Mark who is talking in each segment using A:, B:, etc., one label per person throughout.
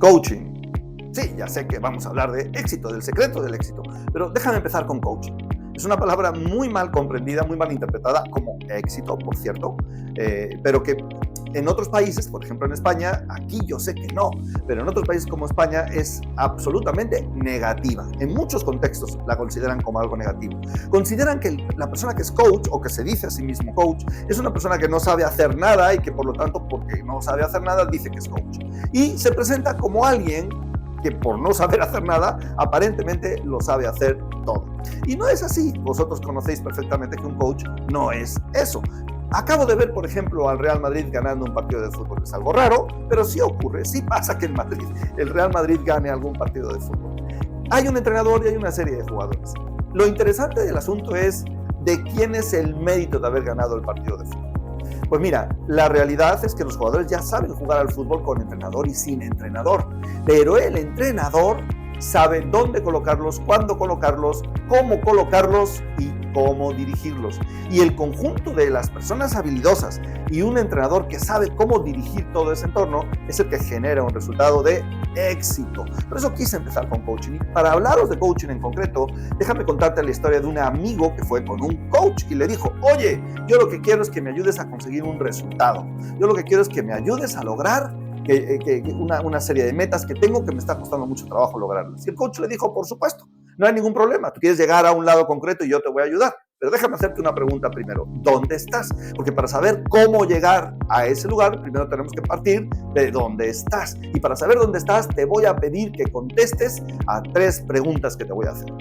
A: Coaching. Sí, ya sé que vamos a hablar de éxito, del secreto del éxito, pero déjame empezar con coaching. Es una palabra muy mal comprendida, muy mal interpretada como éxito, por cierto, pero que en otros países, por ejemplo en España, aquí yo sé que no, pero en otros países como España es absolutamente negativa. En muchos contextos la consideran como algo negativo. Consideran que la persona que es coach o que se dice a sí mismo coach es una persona que no sabe hacer nada y que por lo tanto, porque no sabe hacer nada, dice que es coach. Y se presenta como alguien que por no saber hacer nada, aparentemente lo sabe hacer todo. Y no es así. Vosotros conocéis perfectamente que un coach no es eso. Acabo de ver, por ejemplo, al Real Madrid ganando un partido de fútbol. Es algo raro, pero sí ocurre, sí pasa que el Real Madrid gane algún partido de fútbol. Hay un entrenador y hay una serie de jugadores. Lo interesante del asunto es de quién es el mérito de haber ganado el partido de fútbol. Pues mira, la realidad es que los jugadores ya saben jugar al fútbol con entrenador y sin entrenador, pero el entrenador sabe dónde colocarlos, cuándo colocarlos, cómo colocarlos y cómo dirigirlos. Y el conjunto de las personas habilidosas y un entrenador que sabe cómo dirigir todo ese entorno es el que genera un resultado de éxito. Por eso quise empezar con coaching. Y para hablaros de coaching en concreto, déjame contarte la historia de un amigo que fue con un coach y le dijo: oye, yo lo que quiero es que me ayudes a conseguir un resultado. Yo lo que quiero es que me ayudes a lograr una serie de metas que tengo que me está costando mucho trabajo lograrlas. Y el coach le dijo: por supuesto, no hay ningún problema. Tú quieres llegar a un lado concreto y yo te voy a ayudar. Pero déjame hacerte una pregunta primero. ¿Dónde estás? Porque para saber cómo llegar a ese lugar, primero tenemos que partir de dónde estás. Y para saber dónde estás, te voy a pedir que contestes a 3 preguntas que te voy a hacer.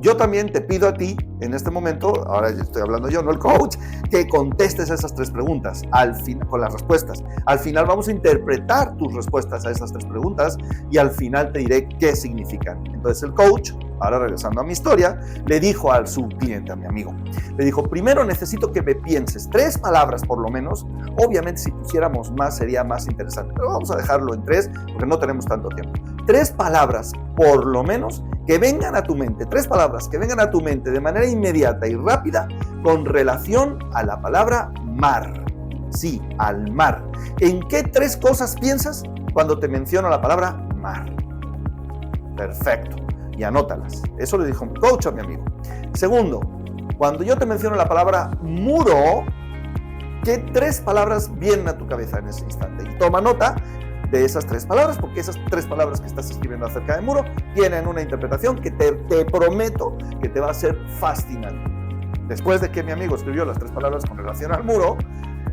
A: Yo también te pido a ti, en este momento, ahora estoy hablando yo, no el coach, que contestes esas 3 preguntas al final, con las respuestas. Al final vamos a interpretar tus respuestas a esas 3 preguntas y al final te diré qué significan. Entonces el coach, ahora regresando a mi historia, le dijo a su cliente, a mi amigo, le dijo: primero necesito que me pienses 3 palabras por lo menos. Obviamente si pusiéramos más sería más interesante, pero vamos a dejarlo en 3 porque no tenemos tanto tiempo. 3 palabras por lo menos que vengan a tu mente, 3 palabras que vengan a tu mente de manera inmediata y rápida con relación a la palabra mar. Sí, al mar. ¿En qué 3 cosas piensas cuando te menciono la palabra mar? Perfecto. Y anótalas. Eso le dijo mi coach a mi amigo. Segundo, cuando yo te menciono la palabra muro, ¿qué 3 palabras vienen a tu cabeza en ese instante? Y toma nota de esas 3 palabras, porque esas 3 palabras que estás escribiendo acerca de muro tienen una interpretación que te prometo que te va a ser fascinante. Después de que mi amigo escribió las 3 palabras con relación al muro,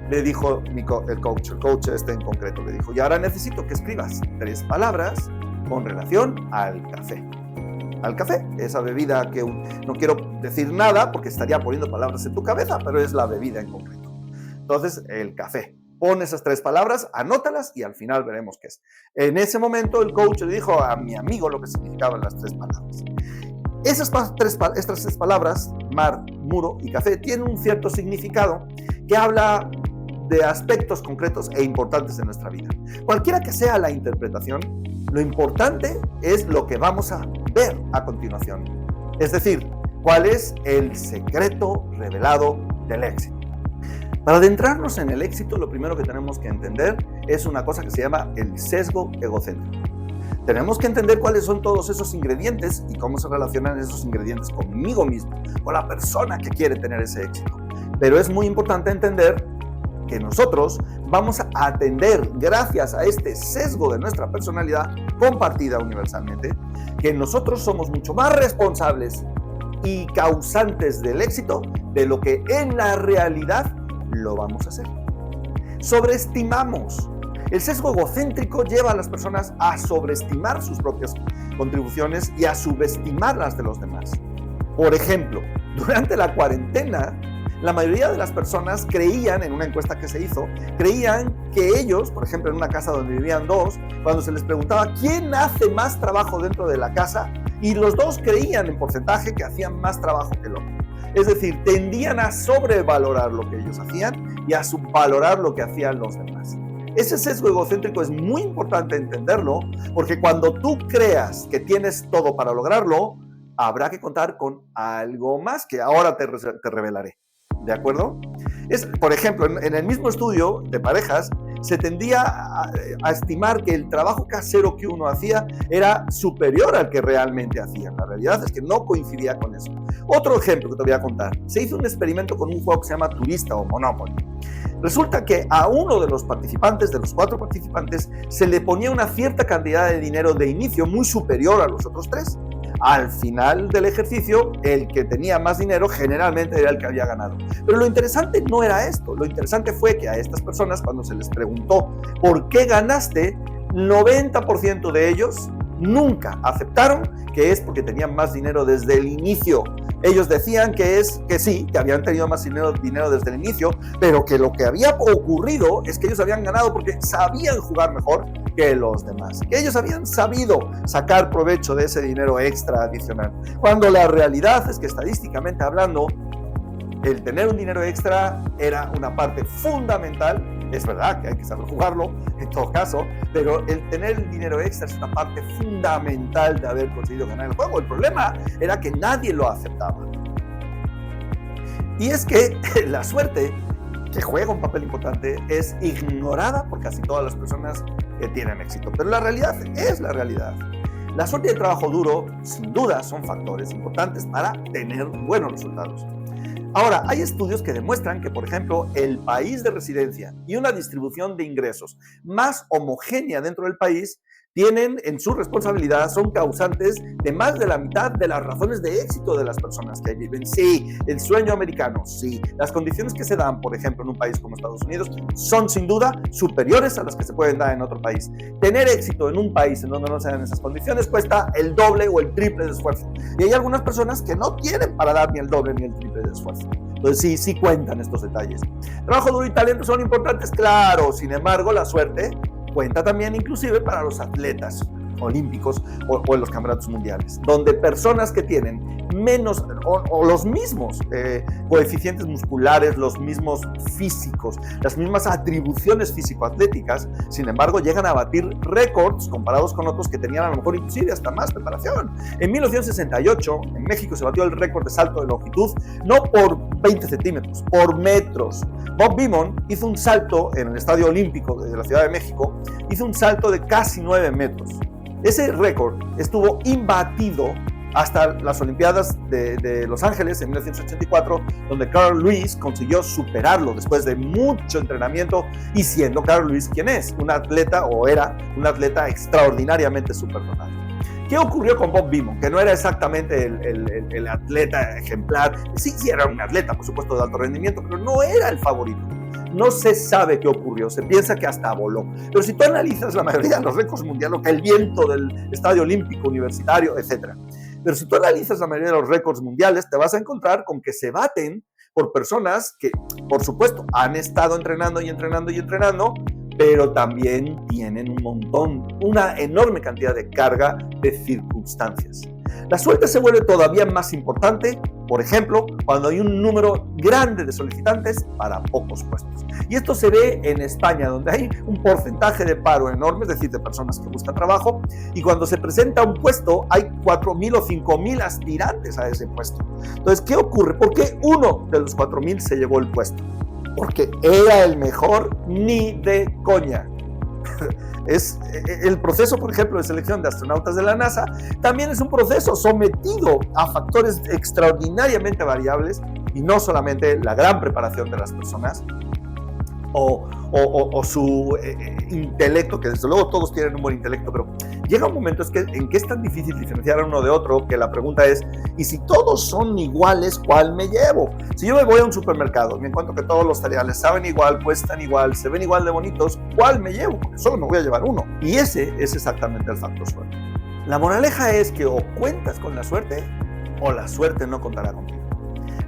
A: le dijo el coach este en concreto, le dijo: y ahora necesito que escribas 3 palabras con relación al café. Al café, esa bebida que no quiero decir nada porque estaría poniendo palabras en tu cabeza, pero es la bebida en concreto. Entonces, el café. Pon esas 3 palabras, anótalas y al final veremos qué es. En ese momento el coach le dijo a mi amigo lo que significaban las 3 palabras. Estas 3 palabras, mar, muro y café, tienen un cierto significado que habla de aspectos concretos e importantes de nuestra vida. Cualquiera que sea la interpretación, lo importante es lo que vamos a ver a continuación. Es decir, cuál es el secreto revelado del éxito. Para adentrarnos en el éxito, lo primero que tenemos que entender es una cosa que se llama el sesgo egocéntrico. Tenemos que entender cuáles son todos esos ingredientes y cómo se relacionan esos ingredientes conmigo mismo, con la persona que quiere tener ese éxito. Pero es muy importante entender que nosotros vamos a atender, gracias a este sesgo de nuestra personalidad compartida universalmente, que nosotros somos mucho más responsables y causantes del éxito de lo que en la realidad lo vamos a hacer. Sobreestimamos. El sesgo egocéntrico lleva a las personas a sobreestimar sus propias contribuciones y a subestimar las de los demás. Por ejemplo, durante la cuarentena, la mayoría de las personas creían, en una encuesta que se hizo, creían que ellos, por ejemplo, en una casa donde vivían 2, cuando se les preguntaba quién hace más trabajo dentro de la casa, y los 2 creían en porcentaje que hacían más trabajo que el otro. Es decir, tendían a sobrevalorar lo que ellos hacían y a subvalorar lo que hacían los demás. Ese sesgo egocéntrico es muy importante entenderlo, porque cuando tú creas que tienes todo para lograrlo, habrá que contar con algo más que ahora te revelaré. ¿De acuerdo? Por ejemplo, en el mismo estudio de parejas, se tendía a estimar que el trabajo casero que uno hacía era superior al que realmente hacía. La realidad es que no coincidía con eso. Otro ejemplo que te voy a contar. Se hizo un experimento con un juego que se llama Turista o Monopoly. Resulta que a uno de los participantes, de los 4 participantes, se le ponía una cierta cantidad de dinero de inicio muy superior a los otros 3. Al final del ejercicio, el que tenía más dinero generalmente era el que había ganado. Pero lo interesante no era esto. Lo interesante fue que a estas personas, cuando se les preguntó ¿por qué ganaste?, 90% de ellos nunca aceptaron que es porque tenían más dinero desde el inicio. Ellos decían que sí, que habían tenido más dinero desde el inicio, pero que lo que había ocurrido es que ellos habían ganado porque sabían jugar mejor que los demás, que ellos habían sabido sacar provecho de ese dinero extra adicional. Cuando la realidad es que, estadísticamente hablando, el tener un dinero extra era una parte fundamental. Es verdad que hay que saber jugarlo en todo caso, pero el tener el dinero extra es una parte fundamental de haber conseguido ganar el juego. El problema era que nadie lo aceptaba. Y es que la suerte, que juega un papel importante, es ignorada por casi todas las personas que tienen éxito. Pero la realidad es la realidad. La suerte y el trabajo duro, sin duda, son factores importantes para tener buenos resultados. Ahora, hay estudios que demuestran que, por ejemplo, el país de residencia y una distribución de ingresos más homogénea dentro del país tienen en su responsabilidad, son causantes de más de la mitad de las razones de éxito de las personas que ahí viven. Sí, el sueño americano, sí. Las condiciones que se dan, por ejemplo, en un país como Estados Unidos, son sin duda superiores a las que se pueden dar en otro país. Tener éxito en un país en donde no se dan esas condiciones cuesta el doble o el triple de esfuerzo. Y hay algunas personas que no tienen para dar ni el doble ni el triple de esfuerzo. Entonces sí cuentan estos detalles. Trabajo duro y talento son importantes, claro. Sin embargo, la suerte cuenta también inclusive para los atletas olímpicos o en los campeonatos mundiales, donde personas que tienen menos o los mismos coeficientes musculares, los mismos físicos, las mismas atribuciones físico-atléticas, sin embargo llegan a batir récords comparados con otros que tenían a lo mejor inclusive hasta más preparación. En 1968 en México se batió el récord de salto de longitud, no por 20 centímetros, por metros. Bob Beamon hizo un salto en el Estadio Olímpico de la Ciudad de México, hizo un salto de casi 9 metros. Ese récord estuvo imbatido hasta las Olimpiadas de Los Ángeles en 1984, donde Carl Lewis consiguió superarlo después de mucho entrenamiento y siendo Carl Lewis quien es, un atleta o era un atleta extraordinariamente superdotado. ¿Qué ocurrió con Bob Beamon? Que no era exactamente el atleta ejemplar. Sí era un atleta, por supuesto, de alto rendimiento, pero no era el favorito. No se sabe qué ocurrió, se piensa que hasta voló. Pero si tú analizas la mayoría de los récords mundiales, el viento del Estadio Olímpico Universitario, etc. Pero si tú analizas la mayoría de los récords mundiales, te vas a encontrar con que se baten por personas que, por supuesto, han estado entrenando y entrenando y entrenando, pero también tienen una enorme cantidad de carga de circunstancias. La suerte se vuelve todavía más importante, por ejemplo, cuando hay un número grande de solicitantes para pocos puestos. Y esto se ve en España, donde hay un porcentaje de paro enorme, es decir, de personas que buscan trabajo, y cuando se presenta un puesto hay 4.000 o 5.000 aspirantes a ese puesto. Entonces, ¿qué ocurre? ¿Por qué uno de los 4.000 se llevó el puesto? Porque era el mejor, ni de coña. Es el proceso, por ejemplo, de selección de astronautas de la NASA, también es un proceso sometido a factores extraordinariamente variables y no solamente la gran preparación de las personas o su intelecto, que desde luego todos tienen un buen intelecto, pero llega un momento en que es tan difícil diferenciar a uno de otro que la pregunta es, ¿y si todos son iguales, cuál me llevo? Si yo me voy a un supermercado y me encuentro que todos los cereales saben igual, cuestan igual, se ven igual de bonitos, ¿cuál me llevo? Porque solo me voy a llevar uno. Y ese es exactamente el factor suerte. La moraleja es que o cuentas con la suerte o la suerte no contará contigo.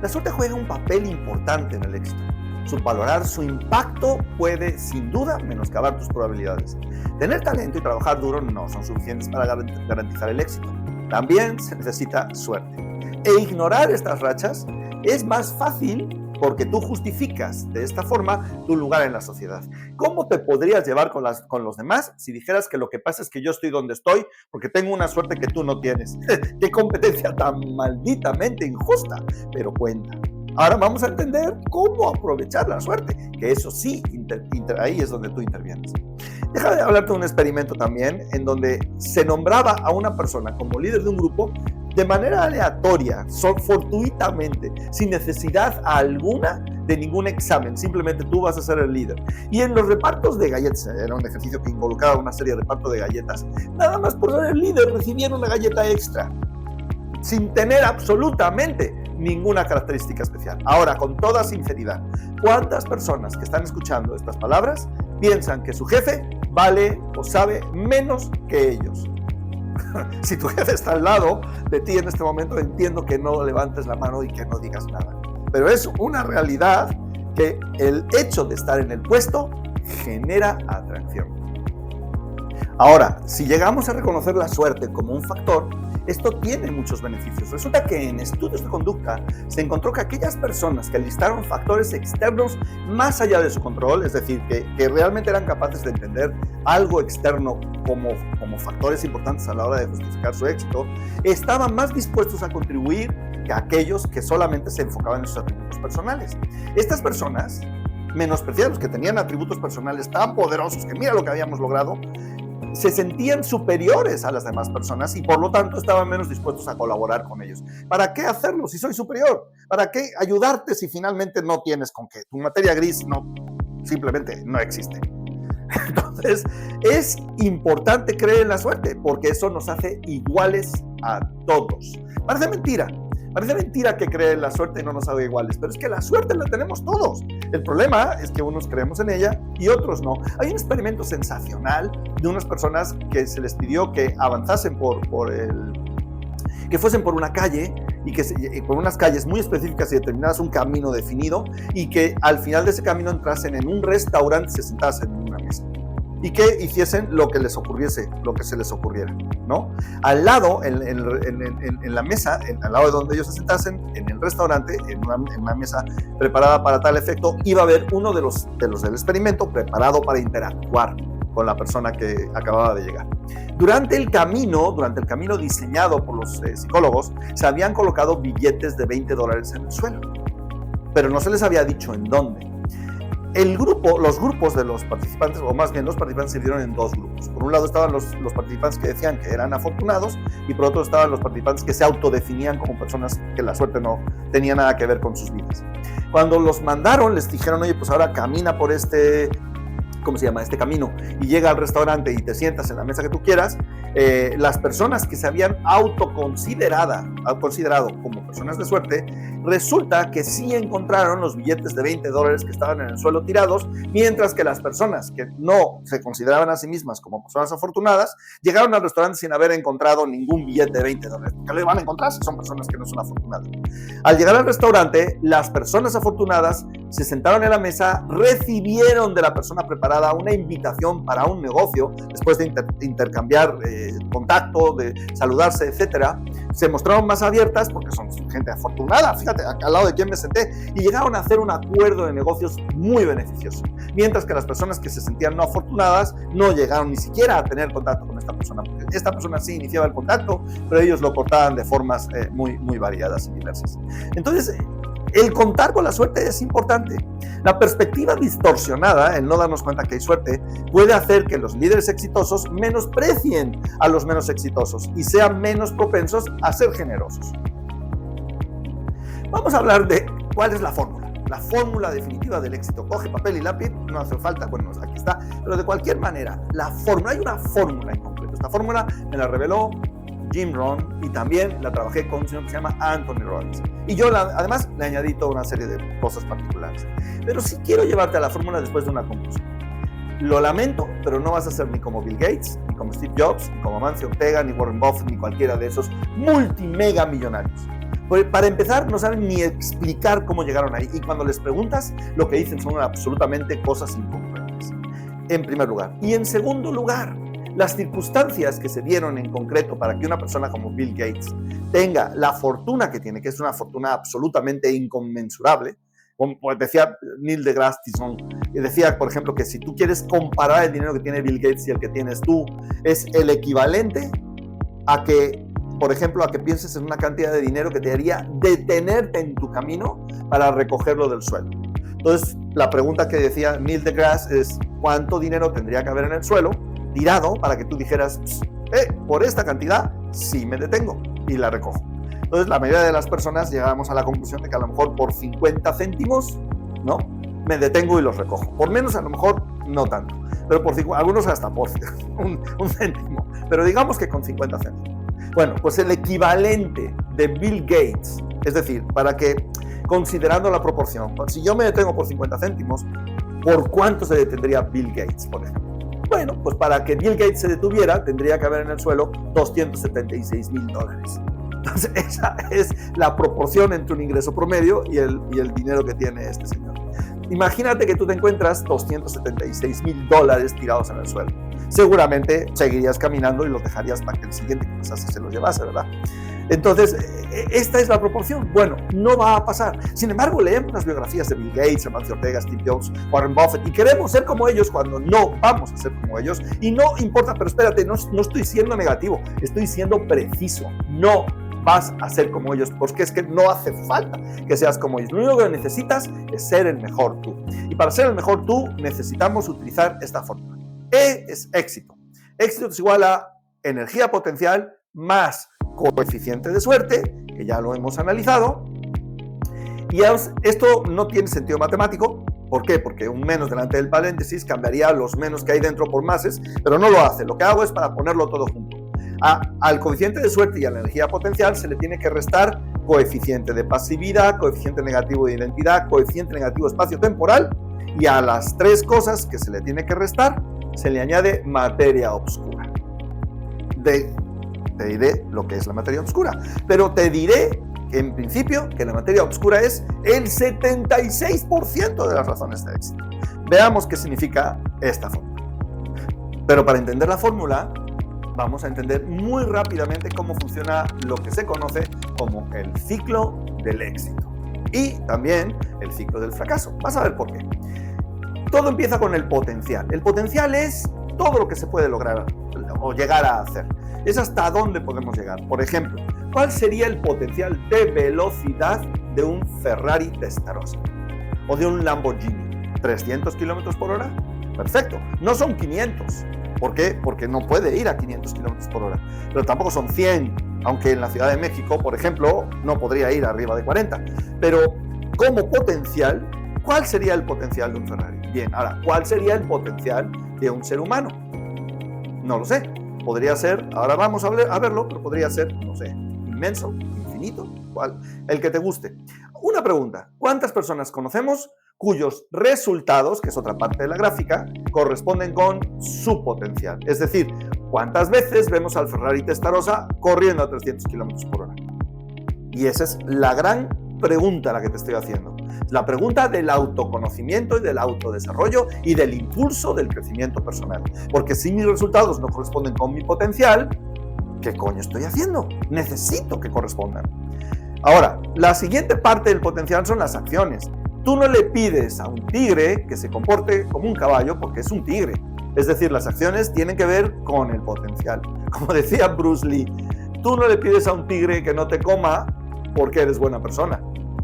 A: La suerte juega un papel importante en el éxito. Subvalorar su impacto puede, sin duda, menoscabar tus probabilidades. Tener talento y trabajar duro no son suficientes para garantizar el éxito. También se necesita suerte. E ignorar estas rachas es más fácil porque tú justificas de esta forma tu lugar en la sociedad. ¿Cómo te podrías llevar con los demás si dijeras que lo que pasa es que yo estoy donde estoy porque tengo una suerte que tú no tienes? ¡Qué competencia tan malditamente injusta! Pero cuenta. Ahora vamos a entender cómo aprovechar la suerte, que eso sí, ahí es donde tú intervienes. Déjame hablarte de un experimento también en donde se nombraba a una persona como líder de un grupo de manera aleatoria, fortuitamente, sin necesidad alguna de ningún examen, simplemente tú vas a ser el líder. Y en los repartos de galletas, era un ejercicio que involucraba una serie de repartos de galletas, nada más por ser el líder recibieron una galleta extra, sin tener absolutamente ninguna característica especial. Ahora, con toda sinceridad, ¿cuántas personas que están escuchando estas palabras piensan que su jefe vale o sabe menos que ellos? Si tu jefe está al lado de ti en este momento, entiendo que no levantes la mano y que no digas nada. Pero es una realidad que el hecho de estar en el puesto genera atracción. Ahora, si llegamos a reconocer la suerte como un factor, esto tiene muchos beneficios. Resulta que en estudios de conducta se encontró que aquellas personas que listaron factores externos más allá de su control, es decir, que realmente eran capaces de entender algo externo como factores importantes a la hora de justificar su éxito, estaban más dispuestos a contribuir que aquellos que solamente se enfocaban en sus atributos personales. Estas personas, menospreciados, que tenían atributos personales tan poderosos que mira lo que habíamos logrado, se sentían superiores a las demás personas y por lo tanto estaban menos dispuestos a colaborar con ellos. ¿Para qué hacerlo si soy superior? ¿Para qué ayudarte si finalmente no tienes con qué? Tu materia gris simplemente no existe. Entonces, es importante creer en la suerte porque eso nos hace iguales a todos. Parece mentira que creer en la suerte no nos haga iguales, pero es que la suerte la tenemos todos. El problema es que unos creemos en ella y otros no. Hay un experimento sensacional de unas personas que se les pidió que avanzasen que fuesen por una calle y por unas calles muy específicas y determinadas, un camino definido, y que al final de ese camino entrasen en un restaurante y se sentasen en una mesa. Y que hiciesen lo que les ocurriese, lo que se les ocurriera, ¿no? Al lado, en la mesa, al lado de donde ellos se sentasen, en el restaurante, en una mesa preparada para tal efecto, iba a haber uno de los del experimento preparado para interactuar con la persona que acababa de llegar. Durante el camino diseñado por los psicólogos, se habían colocado billetes de $20 en el suelo, pero no se les había dicho en dónde. Los grupos de los participantes, o más bien los participantes se dividieron en dos grupos. Por un lado estaban los participantes que decían que eran afortunados y por otro estaban los participantes que se autodefinían como personas que la suerte no tenía nada que ver con sus vidas. Cuando los mandaron, les dijeron, oye, pues ahora camina por este camino y llega al restaurante y te sientas en la mesa que tú quieras, las personas que se habían autoconsiderado como personas de suerte, resulta que sí encontraron los billetes de $20 que estaban en el suelo tirados, mientras que las personas que no se consideraban a sí mismas como personas afortunadas, llegaron al restaurante sin haber encontrado ningún billete de $20. ¿Qué le van a encontrar si son personas que no son afortunadas? Al llegar al restaurante, las personas afortunadas se sentaron en la mesa, recibieron de la persona preparada una invitación para un negocio, después de intercambiar contacto, de saludarse, etcétera. Se mostraron más abiertas porque son gente afortunada, fíjate, al lado de quién me senté, y llegaron a hacer un acuerdo de negocios muy beneficioso, mientras que las personas que se sentían no afortunadas no llegaron ni siquiera a tener contacto con esta persona, porque esta persona sí iniciaba el contacto, pero ellos lo cortaban de formas muy, muy variadas y diversas. Entonces, el contar con la suerte es importante. La perspectiva distorsionada, el no darnos cuenta que hay suerte, puede hacer que los líderes exitosos menosprecien a los menos exitosos y sean menos propensos a ser generosos. Vamos a hablar de cuál es la fórmula definitiva del éxito. Coge papel y lápiz, no hace falta, bueno, aquí está, pero de cualquier manera, hay una fórmula en concreto. Esta fórmula me la reveló Jim Rohn y también la trabajé con un señor que se llama Anthony Robbins. Y yo además le añadí toda una serie de cosas particulares. Pero sí quiero llevarte a la fórmula después de una conclusión. Lo lamento, pero no vas a ser ni como Bill Gates, ni como Steve Jobs, ni como Amancio Ortega, ni Warren Buffett, ni cualquiera de esos multimega millonarios. Para empezar, no saben ni explicar cómo llegaron ahí. Y cuando les preguntas, lo que dicen son absolutamente cosas incongruentes. En primer lugar. Y en segundo lugar, las circunstancias que se dieron en concreto para que una persona como Bill Gates tenga la fortuna que tiene, que es una fortuna absolutamente inconmensurable, como decía Neil deGrasse Tyson, decía, por ejemplo, que si tú quieres comparar el dinero que tiene Bill Gates y el que tienes tú, es el equivalente a que por ejemplo, a que pienses en una cantidad de dinero que te haría detenerte en tu camino para recogerlo del suelo. Entonces, la pregunta que decía Neil deGrasse es, ¿cuánto dinero tendría que haber en el suelo tirado para que tú dijeras, por esta cantidad sí me detengo y la recojo? Entonces, la mayoría de las personas llegamos a la conclusión de que a lo mejor por 50 céntimos, ¿no?, me detengo y los recojo. Por menos, a lo mejor, no tanto. Pero algunos hasta por un céntimo. Pero digamos que con 50 céntimos. Bueno, pues el equivalente de Bill Gates, es decir, para que, considerando la proporción, si yo me detengo por 50 céntimos, ¿por cuánto se detendría Bill Gates, por ejemplo? Bueno, pues para que Bill Gates se detuviera, tendría que haber en el suelo $276,000. Entonces, esa es la proporción entre un ingreso promedio y el dinero que tiene este señor. Imagínate que tú te encuentras $276,000 tirados en el suelo. Seguramente seguirías caminando y los dejarías para que el siguiente que pasase se los llevase, ¿verdad? Entonces, esta es la proporción. Bueno, no va a pasar. Sin embargo, leemos las biografías de Bill Gates, Amancio Ortega, Steve Jobs, Warren Buffett, y queremos ser como ellos cuando no vamos a ser como ellos. Y no importa, pero espérate, no estoy siendo negativo, estoy siendo preciso. No vas a ser como ellos, porque es que no hace falta que seas como ellos. Lo único que necesitas es ser el mejor tú. Y para ser el mejor tú, necesitamos utilizar esta fórmula. E es éxito. Éxito es igual a energía potencial más coeficiente de suerte, que ya lo hemos analizado. Y esto no tiene sentido matemático. ¿Por qué? Porque un menos delante del paréntesis cambiaría los menos que hay dentro por máses, pero no lo hace. Lo que hago es para ponerlo todo junto. Al coeficiente de suerte y a la energía potencial se le tiene que restar coeficiente de pasividad, coeficiente negativo de identidad, coeficiente negativo espacio-temporal, y a las tres cosas que se le tiene que restar se le añade materia oscura. Te diré lo que es la materia oscura, pero te diré que en principio que la materia oscura es el 76% de las razones de éxito. Veamos qué significa esta fórmula. Pero para entender la fórmula, vamos a entender muy rápidamente cómo funciona lo que se conoce como el ciclo del éxito y también el ciclo del fracaso. Vas a ver por qué. Todo empieza con el potencial. El potencial es todo lo que se puede lograr o llegar a hacer. Es hasta dónde podemos llegar. Por ejemplo, ¿cuál sería el potencial de velocidad de un Ferrari Testarossa o de un Lamborghini? ¿300 kilómetros por hora? Perfecto. No son 500. ¿Por qué? Porque no puede ir a 500 kilómetros por hora. Pero tampoco son 100, aunque en la Ciudad de México, por ejemplo, no podría ir arriba de 40. Pero como potencial, ¿cuál sería el potencial de un Ferrari? Bien, ahora, ¿cuál sería el potencial de un ser humano? No lo sé. Podría ser, ahora vamos a verlo, pero podría ser, no sé, inmenso, infinito, ¿cuál? El que te guste. Una pregunta, ¿cuántas personas conocemos cuyos resultados, que es otra parte de la gráfica, corresponden con su potencial? Es decir, ¿cuántas veces vemos al Ferrari Testarossa corriendo a 300 kilómetros por hora? Y esa es la gran pregunta la que te estoy haciendo. La pregunta del autoconocimiento y del autodesarrollo y del impulso del crecimiento personal. Porque si mis resultados no corresponden con mi potencial, ¿qué coño estoy haciendo? Necesito que correspondan. Ahora, la siguiente parte del potencial son las acciones. Tú no le pides a un tigre que se comporte como un caballo porque es un tigre. Es decir, las acciones tienen que ver con el potencial. Como decía Bruce Lee, tú no le pides a un tigre que no te coma porque eres buena persona.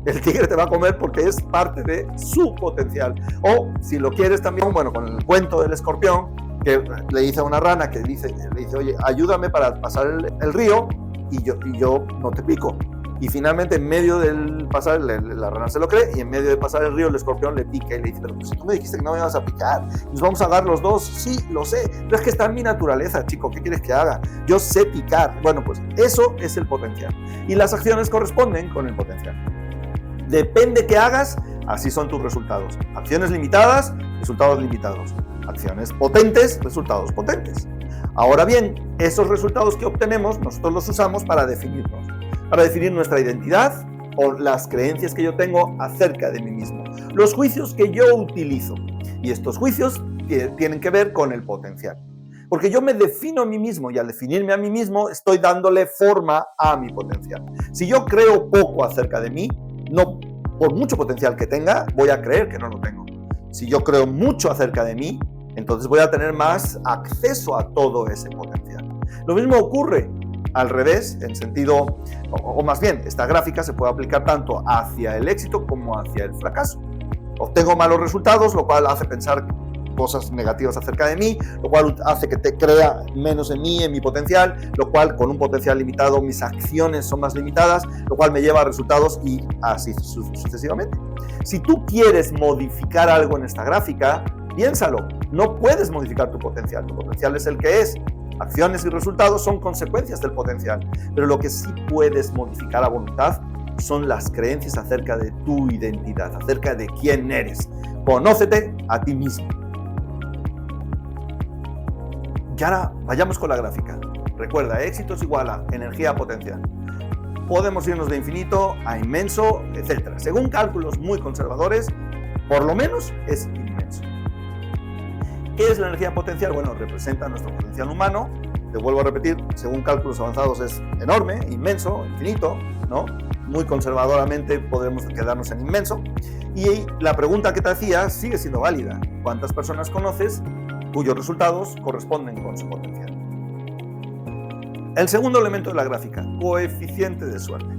A: El tigre te va a comer porque es parte de su potencial. O, si lo quieres también, bueno, con el cuento del escorpión, que le dice a una rana que le dice, oye, ayúdame para pasar el río y yo no te pico. Y finalmente, en medio del pasar, la rana se lo cree, y en medio de pasar el río, el escorpión le pica y le dice, pero pues tú me dijiste que no me ibas a picar, nos vamos a agarrar los dos. Sí, lo sé, pero es que está en mi naturaleza, chico, ¿qué quieres que haga? Yo sé picar. Bueno, pues eso es el potencial. Y las acciones corresponden con el potencial. Depende qué hagas, así son tus resultados. Acciones limitadas, resultados limitados. Acciones potentes, resultados potentes. Ahora bien, esos resultados que obtenemos, nosotros los usamos para definirnos. Para definir nuestra identidad o las creencias que yo tengo acerca de mí mismo. Los juicios que yo utilizo. Y estos juicios tienen que ver con el potencial. Porque yo me defino a mí mismo y al definirme a mí mismo estoy dándole forma a mi potencial. Si yo creo poco acerca de mí, no, por mucho potencial que tenga, voy a creer que no lo tengo. Si yo creo mucho acerca de mí, entonces voy a tener más acceso a todo ese potencial. Lo mismo ocurre al revés, en sentido, o más bien, esta gráfica se puede aplicar tanto hacia el éxito como hacia el fracaso. Obtengo malos resultados, lo cual hace pensar cosas negativas acerca de mí, lo cual hace que te crea menos en mí, en mi potencial, lo cual con un potencial limitado mis acciones son más limitadas, lo cual me lleva a resultados y así sucesivamente. Si tú quieres modificar algo en esta gráfica, piénsalo, no puedes modificar tu potencial es el que es. Acciones y resultados son consecuencias del potencial, pero lo que sí puedes modificar a voluntad son las creencias acerca de tu identidad, acerca de quién eres. Conócete a ti mismo. Y ahora vayamos con la gráfica. Recuerda, éxito es igual a energía potencial. Podemos irnos de infinito a inmenso, etc. Según cálculos muy conservadores, por lo menos es inmenso. ¿Qué es la energía potencial? Bueno, representa nuestro potencial humano. Te vuelvo a repetir, según cálculos avanzados es enorme, inmenso, infinito, ¿no? Muy conservadoramente podemos quedarnos en inmenso. Y la pregunta que te hacía sigue siendo válida. ¿Cuántas personas conoces cuyos resultados corresponden con su potencial? El segundo elemento de la gráfica, coeficiente de suerte.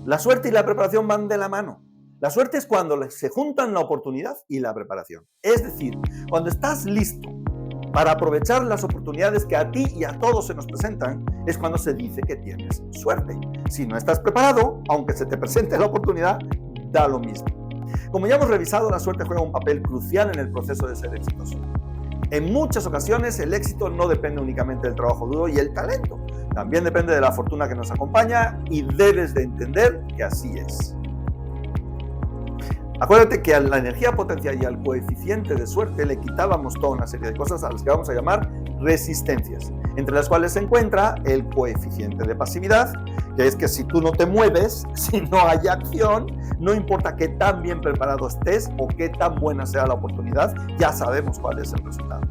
A: La suerte y la preparación van de la mano. La suerte es cuando se juntan la oportunidad y la preparación. Es decir, cuando estás listo para aprovechar las oportunidades que a ti y a todos se nos presentan, es cuando se dice que tienes suerte. Si no estás preparado, aunque se te presente la oportunidad, da lo mismo. Como ya hemos revisado, la suerte juega un papel crucial en el proceso de ser exitoso. En muchas ocasiones el éxito no depende únicamente del trabajo duro y el talento, también depende de la fortuna que nos acompaña y debes de entender que así es. Acuérdate que a la energía potencial y al coeficiente de suerte le quitábamos toda una serie de cosas a las que vamos a llamar resistencias, entre las cuales se encuentra el coeficiente de pasividad, que es que si tú no te mueves, si no hay acción, no importa qué tan bien preparado estés o qué tan buena sea la oportunidad, ya sabemos cuál es el resultado.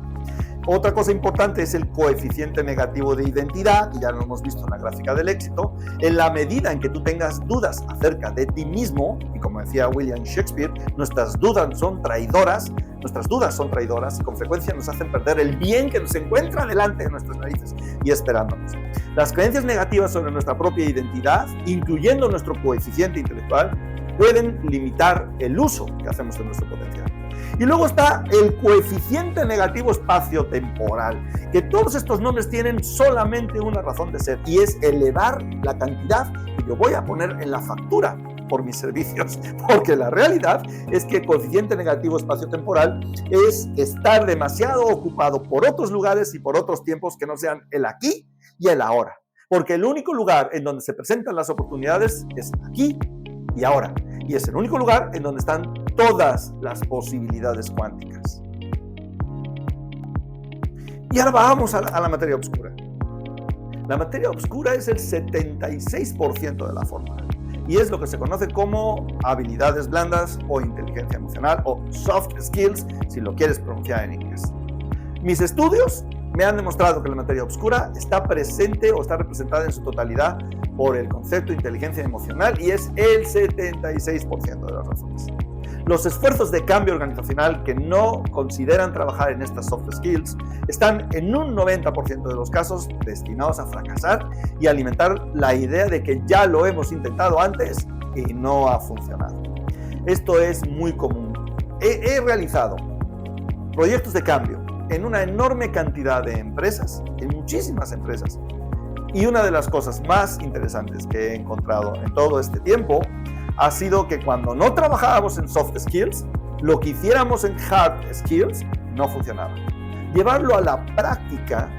A: Otra cosa importante es el coeficiente negativo de identidad, que ya lo hemos visto en la gráfica del éxito. En la medida en que tú tengas dudas acerca de ti mismo, y como decía William Shakespeare, nuestras dudas son traidoras y con frecuencia nos hacen perder el bien que nos encuentra delante de nuestras narices y esperándonos. Las creencias negativas sobre nuestra propia identidad, incluyendo nuestro coeficiente intelectual, pueden limitar el uso que hacemos de nuestro potencial. Y luego está el coeficiente negativo espacio-temporal, que todos estos nombres tienen solamente una razón de ser, y es elevar la cantidad que yo voy a poner en la factura por mis servicios, porque la realidad es que el coeficiente negativo espacio-temporal es estar demasiado ocupado por otros lugares y por otros tiempos que no sean el aquí y el ahora, porque el único lugar en donde se presentan las oportunidades es aquí y ahora, y es el único lugar en donde están todas las posibilidades cuánticas. Y ahora vamos a la materia oscura. La materia oscura es el 76% de la fórmula y es lo que se conoce como habilidades blandas o inteligencia emocional o soft skills, si lo quieres pronunciar en inglés. Mis estudios me han demostrado que la materia oscura está presente o está representada en su totalidad por el concepto de inteligencia emocional y es el 76% de las razones. Los esfuerzos de cambio organizacional que no consideran trabajar en estas soft skills están en un 90% de los casos destinados a fracasar y alimentar la idea de que ya lo hemos intentado antes y no ha funcionado. Esto es muy común. He realizado proyectos de cambio en una enorme cantidad de empresas, en muchísimas empresas. Y una de las cosas más interesantes que he encontrado en todo este tiempo ha sido que cuando no trabajábamos en soft skills, lo que hiciéramos en hard skills no funcionaba. Llevarlo a la práctica,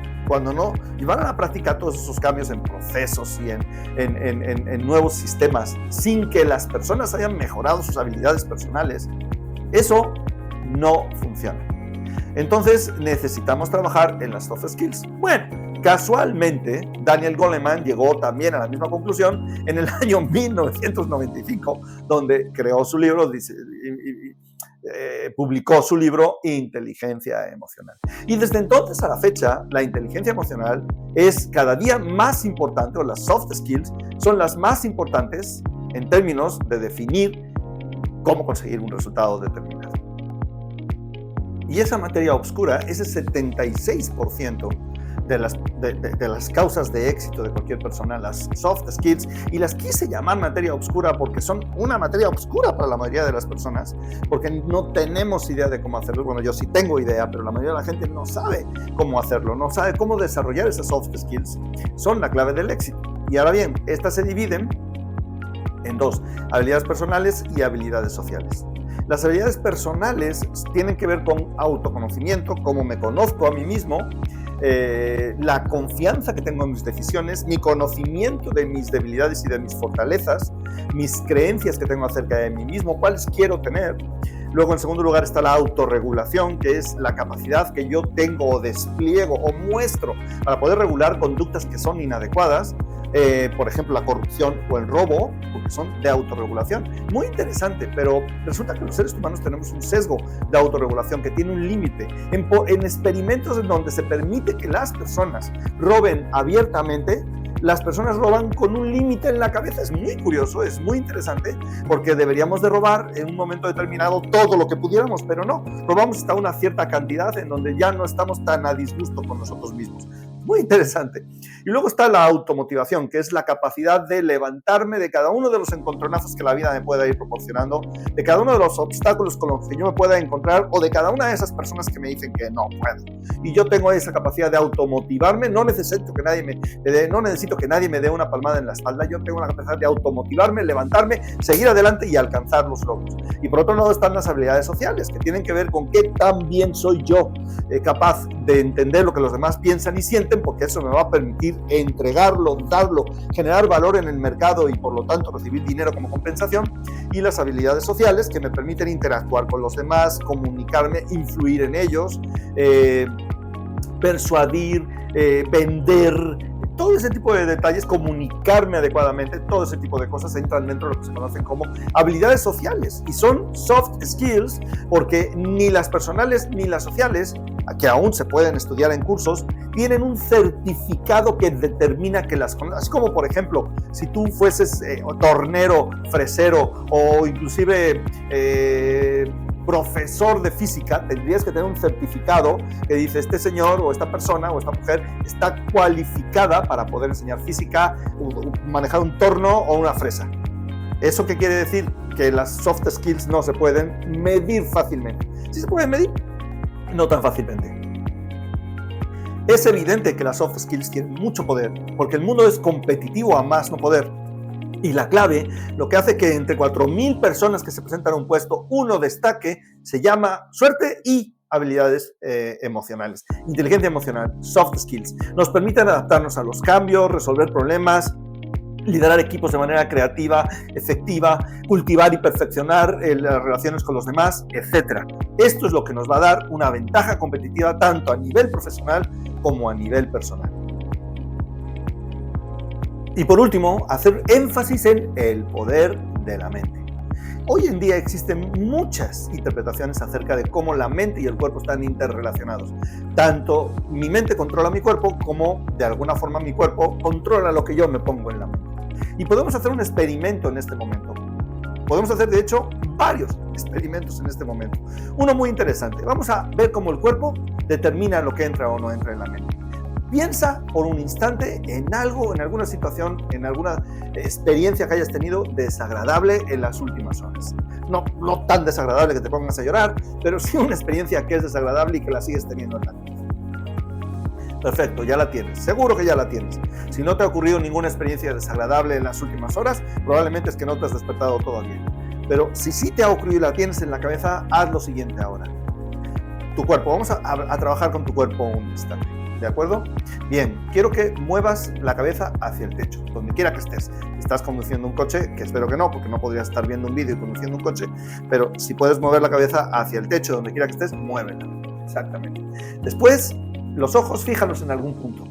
A: llevar a la práctica todos esos cambios en procesos y en nuevos sistemas, sin que las personas hayan mejorado sus habilidades personales, eso no funciona. Entonces necesitamos trabajar en las soft skills. Bueno, casualmente Daniel Goleman llegó también a la misma conclusión en el año 1995, donde creó su libro, publicó su libro Inteligencia Emocional. Y desde entonces a la fecha, la inteligencia emocional es cada día más importante, o las soft skills son las más importantes en términos de definir cómo conseguir un resultado determinado. Y esa materia oscura, ese 76%, de las causas de éxito de cualquier persona, las soft skills, y las quise llamar materia oscura porque son una materia oscura para la mayoría de las personas, porque no tenemos idea de cómo hacerlo. Bueno, yo sí tengo idea, pero la mayoría de la gente no sabe cómo hacerlo, no sabe cómo desarrollar esas soft skills. Son la clave del éxito. Y ahora bien, estas se dividen en dos: habilidades personales y habilidades sociales. Las habilidades personales tienen que ver con autoconocimiento, cómo me conozco a mí mismo, la confianza que tengo en mis decisiones, mi conocimiento de mis debilidades y de mis fortalezas, mis creencias que tengo acerca de mí mismo, cuáles quiero tener. Luego, en segundo lugar, está la autorregulación, que es la capacidad que yo tengo o despliego o muestro para poder regular conductas que son inadecuadas. Por ejemplo, la corrupción o el robo, porque son de autorregulación. Muy interesante, pero resulta que los seres humanos tenemos un sesgo de autorregulación que tiene un límite. En experimentos en donde se permite que las personas roben abiertamente, las personas roban con un límite en la cabeza. Es muy curioso, es muy interesante, porque deberíamos de robar en un momento determinado todo lo que pudiéramos, pero no. Robamos hasta una cierta cantidad en donde ya no estamos tan a disgusto con nosotros mismos. Muy interesante. Y luego está la automotivación, que es la capacidad de levantarme de cada uno de los encontronazos que la vida me pueda ir proporcionando, de cada uno de los obstáculos con los que yo me pueda encontrar, o de cada una de esas personas que me dicen que no puedo. Y yo tengo esa capacidad de automotivarme. No necesito que nadie me dé una palmada en la espalda. Yo tengo la capacidad de automotivarme, levantarme, seguir adelante y alcanzar los logros. Y por otro lado están las habilidades sociales, que tienen que ver con qué tan bien soy yo capaz de entender lo que los demás piensan y sienten, porque eso me va a permitir entregarlo, darlo, generar valor en el mercado y por lo tanto recibir dinero como compensación. Y las habilidades sociales, que me permiten interactuar con los demás, comunicarme, influir en ellos, persuadir, vender, todo ese tipo de detalles, comunicarme adecuadamente, todo ese tipo de cosas entran dentro de lo que se conocen como habilidades sociales, y son soft skills porque ni las personales ni las sociales, que aún se pueden estudiar en cursos, tienen un certificado que determina que las conoces. Así como, por ejemplo, si tú fueses tornero, fresero o inclusive profesor de física, tendrías que tener un certificado que dice: este señor o esta persona o esta mujer está cualificada para poder enseñar física, manejar un torno o una fresa. ¿Eso qué quiere decir? Que las soft skills no se pueden medir fácilmente. Sí se pueden medir, no tan fácilmente. Es evidente que las soft skills tienen mucho poder, porque el mundo es competitivo a más no poder. Y la clave, lo que hace que entre 4.000 personas que se presentan a un puesto, uno destaque, se llama suerte y habilidades emocionales. Inteligencia emocional, soft skills, nos permiten adaptarnos a los cambios, resolver problemas, liderar equipos de manera creativa, efectiva, cultivar y perfeccionar las relaciones con los demás, etc. Esto es lo que nos va a dar una ventaja competitiva tanto a nivel profesional como a nivel personal. Y por último, hacer énfasis en el poder de la mente. Hoy en día existen muchas interpretaciones acerca de cómo la mente y el cuerpo están interrelacionados. Tanto mi mente controla mi cuerpo como de alguna forma mi cuerpo controla lo que yo me pongo en la mente. Y podemos hacer un experimento en este momento. Podemos hacer, de hecho, varios experimentos en este momento. Uno muy interesante. Vamos a ver cómo el cuerpo determina lo que entra o no entra en la mente. Piensa por un instante en algo, en alguna situación, en alguna experiencia que hayas tenido desagradable en las últimas horas. No tan desagradable que te pongas a llorar, pero sí una experiencia que es desagradable y que la sigues teniendo en la mente. Perfecto, ya la tienes. Seguro que ya la tienes. Si no te ha ocurrido ninguna experiencia desagradable en las últimas horas, probablemente es que no te has despertado todavía. Pero si sí te ha ocurrido y la tienes en la cabeza, haz lo siguiente ahora. Tu cuerpo. Vamos a trabajar con tu cuerpo un instante. ¿De acuerdo? Bien, quiero que muevas la cabeza hacia el techo, donde quiera que estés. Estás conduciendo un coche, que espero que no, porque no podrías estar viendo un vídeo y conduciendo un coche, pero si puedes mover la cabeza hacia el techo, donde quiera que estés, muévela. Exactamente. Después, los ojos fíjalos en algún punto.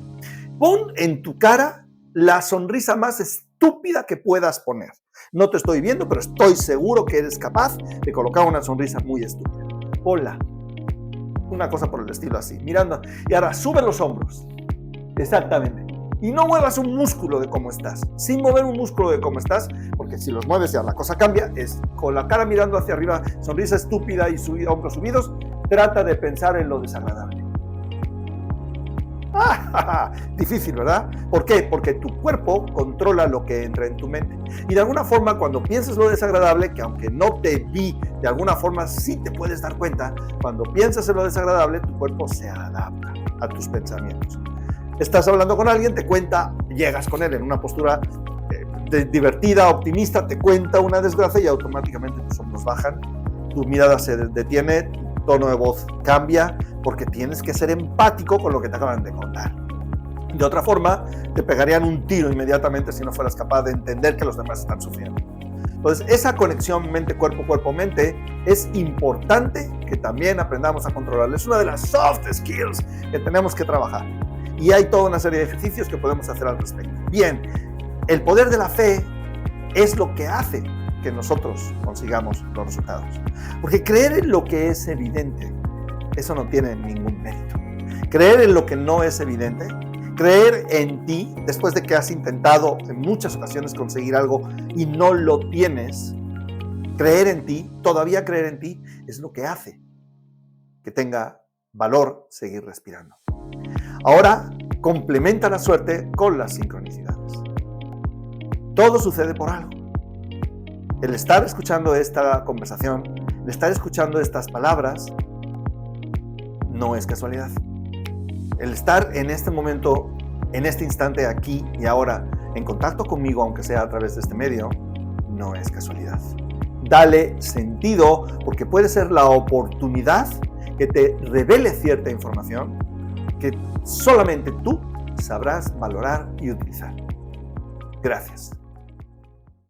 A: Pon en tu cara la sonrisa más estúpida que puedas poner. No te estoy viendo, pero estoy seguro que eres capaz de colocar una sonrisa muy estúpida. Ponla. Una cosa por el estilo así, mirando. Y ahora sube los hombros. Exactamente. Y no muevas un músculo de cómo estás. Sin mover un músculo de cómo estás, porque si los mueves ya la cosa cambia. Es con la cara mirando hacia arriba, sonrisa estúpida y hombros subidos. Trata de pensar en lo desagradable. Difícil, ¿verdad? ¿Por qué? Porque tu cuerpo controla lo que entra en tu mente. Y de alguna forma, cuando piensas lo desagradable, que aunque no te vi, de alguna forma sí te puedes dar cuenta, cuando piensas en lo desagradable, tu cuerpo se adapta a tus pensamientos. Estás hablando con alguien, te cuenta, llegas con él en una postura divertida, optimista, te cuenta una desgracia y automáticamente tus hombros bajan, tu mirada se detiene, tu tono de voz cambia, porque tienes que ser empático con lo que te acaban de contar. De otra forma, te pegarían un tiro inmediatamente si no fueras capaz de entender que los demás están sufriendo. Entonces, esa conexión mente-cuerpo, cuerpo-mente es importante que también aprendamos a controlarla. Es una de las soft skills que tenemos que trabajar. Y hay toda una serie de ejercicios que podemos hacer al respecto. Bien, el poder de la fe es lo que hace que nosotros consigamos los resultados. Porque creer en lo que es evidente, eso no tiene ningún mérito. Creer en lo que no es evidente, creer en ti después de que has intentado en muchas ocasiones conseguir algo y no lo tienes, creer en ti, todavía creer en ti, es lo que hace que tenga valor seguir respirando. Ahora, complementa la suerte con las sincronicidades. Todo sucede por algo. El estar escuchando esta conversación, el estar escuchando estas palabras, no es casualidad. El estar en este momento, en este instante, aquí y ahora, en contacto conmigo, aunque sea a través de este medio, no es casualidad. Dale sentido, porque puede ser la oportunidad que te revele cierta información que solamente tú sabrás valorar y utilizar. Gracias.